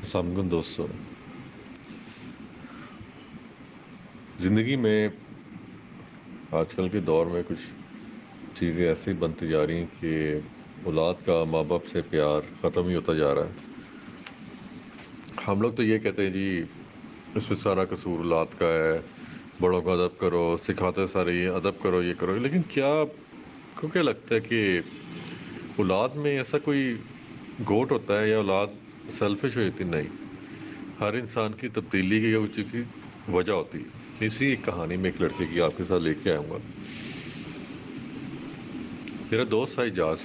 सामगुन दोस्तों, ज़िंदगी में आजकल के दौर में कुछ चीज़ें ऐसी बनती जा रही हैं कि औलाद का माँ बाप से प्यार ख़त्म ही होता जा रहा है। हम लोग तो ये कहते हैं जी, इसमें सारा कसूर औलाद का है, बड़ों का अदब करो, सिखाते सारे ये अदब करो, ये करो। लेकिन क्या आपको क्या लगता है कि औलाद में ऐसा कोई गोट होता है या औलाद सेल्फिश हो जाती? नहीं, हर इंसान की तब्दीली की की वजह होती है। इसी एक कहानी में एक लड़के की आपके साथ लेके आऊँगा। मेरा दोस्त था इजाज,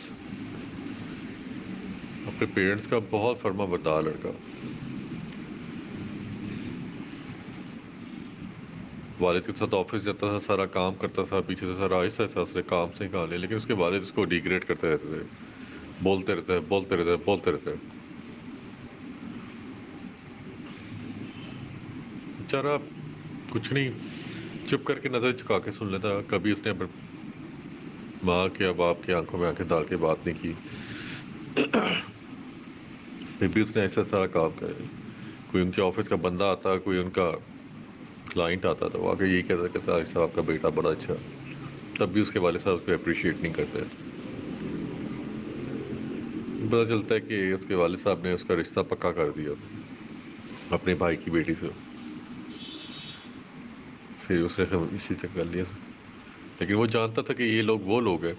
अपने पेरेंट्स का बहुत फर्मा बरदार लड़का। वालिद के साथ ऑफिस जाता था, सारा काम करता था, पीछे से सारा आहिस्ता आहिस्ता उसने काम से निकाल लिया। लेकिन उसके वालिद उसको डिग्रेड करते रहते थे, बोलते रहते हैं, बोलते रहते हैं, बोलते रहते हैं। बेचारा कुछ नहीं, चुप करके नजर झुका के सुन लेता। कभी उसने अपने माँ के या बाप की आंखों में आंखें डाल के बात नहीं की। फिर भी उसने ऐसा सारा काम किया। कोई उनके ऑफिस का बंदा आता, कोई उनका क्लाइंट आता, तो वो आके यही कहता ऐसा आपका बेटा बड़ा अच्छा। तब भी उसके वाले साहब उसको अप्रिशिएट नहीं करते। पता चलता है कि उसके वाले साहब ने उसका रिश्ता पक्का कर दिया अपने भाई की बेटी से। फिर उसने इसी से कर लिया। लेकिन वो जानता था कि ये लोग वो लोग हैं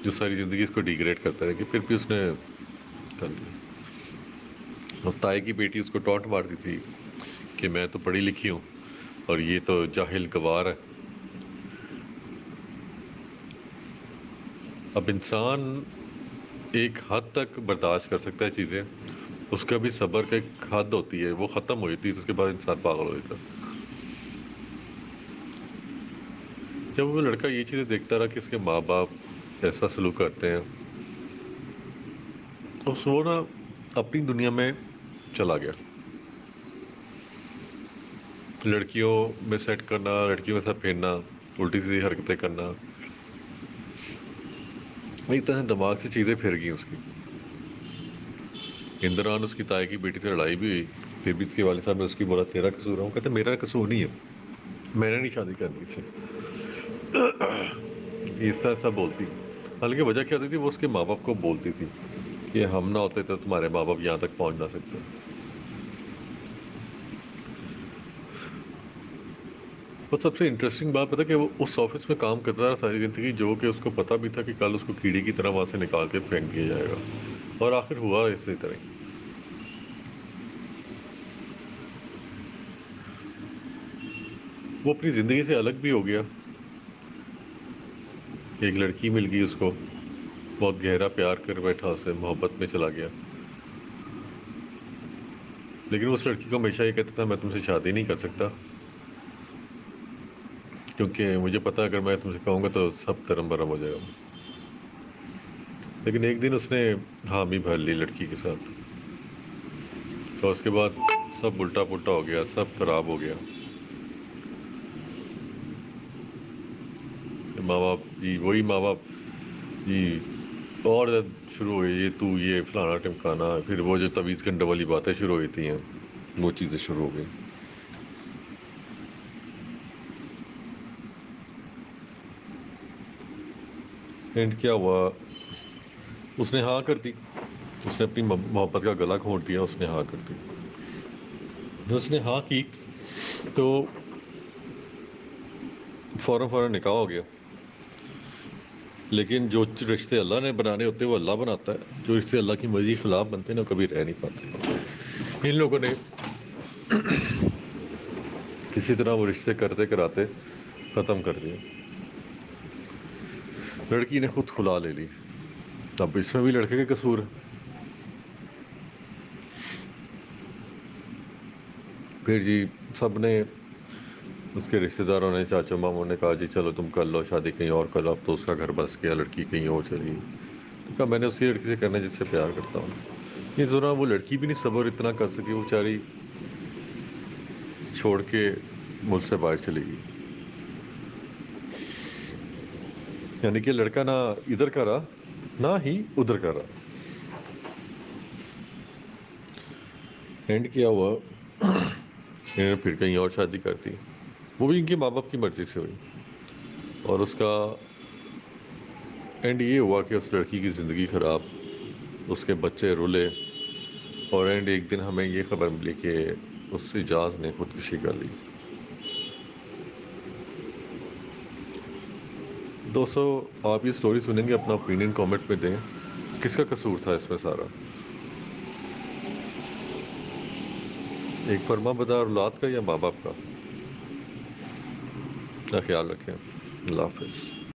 जो सारी ज़िंदगी इसको डिग्रेड करते रहे, कि फिर भी उसने कर लिया। और ताए की बेटी उसको टॉन्ट मारती थी कि मैं तो पढ़ी लिखी हूँ और ये तो जाहिल गवार है। अब इंसान एक हद तक बर्दाश्त कर सकता है चीज़ें, उसका भी सब्र का एक हद होती है, वो ख़त्म हो जाती है तो उसके बाद इंसान पागल हो जाता है। जब वो लड़का ये चीज़ें देखता रहा कि उसके माँ बाप ऐसा सलूक करते हैं, तो वो ना अपनी दुनिया में चला गया। लड़कियों में सेट करना, लड़कियों के साथ फेरना, उल्टी सीधी हरकतें करना, एक तरह से दिमाग से चीज़ें फिर गई उसकी। इन दौरान उसकी ताई की बेटी से लड़ाई भी हुई। फिर भी उसके वाले साहब ने उसकी बोला तेरा कसूर है। वो कहते मेरा कसूर नहीं है, मैंने नहीं शादी करनी इससे। इस तरह सब बोलती। हालांकि वजह क्या होती थी, वो उसके माँ बाप को बोलती थी कि हम ना होते तो तुम्हारे माँ बाप यहाँ तक पहुँच ना सकते। और सबसे इंटरेस्टिंग बात पता कि वो उस ऑफिस में काम करता रहा सारी ज़िंदगी, जो कि उसको पता भी था कि कल उसको कीड़ी की तरह वहाँ से निकाल के फेंक दिया जाएगा। और आखिर हुआ इसी तरह। वो अपनी ज़िंदगी से अलग भी हो गया। एक लड़की मिल गई उसको, बहुत गहरा प्यार कर बैठा, उससे मोहब्बत में चला गया। लेकिन उस लड़की को हमेशा ये कहता था मैं तुमसे शादी नहीं कर सकता, क्योंकि मुझे पता है अगर मैं तुमसे कहूँगा तो सब तरम भरम हो जाएगा। लेकिन एक दिन उसने हामी भर ली लड़की के साथ, तो उसके बाद सब उल्टा पुल्टा हो गया, सब खराब हो गया। माँ बाप जी, वही माँ बाप जी, और शुरू हो गई ये तू ये फलाना टिमकाना। फिर वो जो तवीज़ गंडे वाली बातें शुरू हुई थी, वो चीज़ें शुरू हो गई। एंड क्या हुआ, उसने हाँ कर दी। उसने अपनी मोहब्बत का गला घोंट दिया, उसने हाँ कर दी। जब उसने हाँ की तो फौरन फौरन निकाह हो गया। लेकिन जो रिश्ते अल्लाह ने बनाने होते हैं वो अल्लाह बनाता है, जो रिश्ते अल्लाह की मर्जी के खिलाफ बनते हैं ना, कभी रह नहीं पाते। इन लोगों ने किसी तरह वो रिश्ते करते कराते ख़त्म कर दिया। लड़की ने खुद खुला ले ली। अब इसमें भी लड़के का कसूर है। फिर जी सब ने, उसके रिश्तेदारों ने, चाचा मामू ने कहा जी चलो तुम कर लो शादी कहीं और कर लो। अब तो उसका घर बस गया, लड़की कहीं और चली गई। तो कहा मैंने उसी लड़की से करना है जिससे प्यार करता हूँ। इस दौरान वो लड़की भी नहीं सब्र इतना कर सकी, वो बेचारी छोड़ के मुल्क से बाहर चली गई। यानी कि लड़का ना इधर का रहा ना ही उधर का रहा। اینڈ کیا ہوا، انہوں نے پھر کہیں اور شادی کر دی، وہ بھی ان کے ماں باپ کی مرضی سے ہوئی، اور اس کا اینڈ یہ ہوا کہ اس لڑکی کی زندگی خراب، اس کے بچے رولے، اور اینڈ ایک دن ہمیں یہ خبر ملی کہ اس اجاز نے خودکشی کر لی۔ دوستو، آپ یہ سٹوری سنیں گے، اپنا اوپینین کامنٹ میں دیں، کس کا قصور تھا اس میں سارا؟ ایک فرما بدار اولاد کا یا ماں باپ کا؟ اپنا خیال رکھیں، اللہ حافظ۔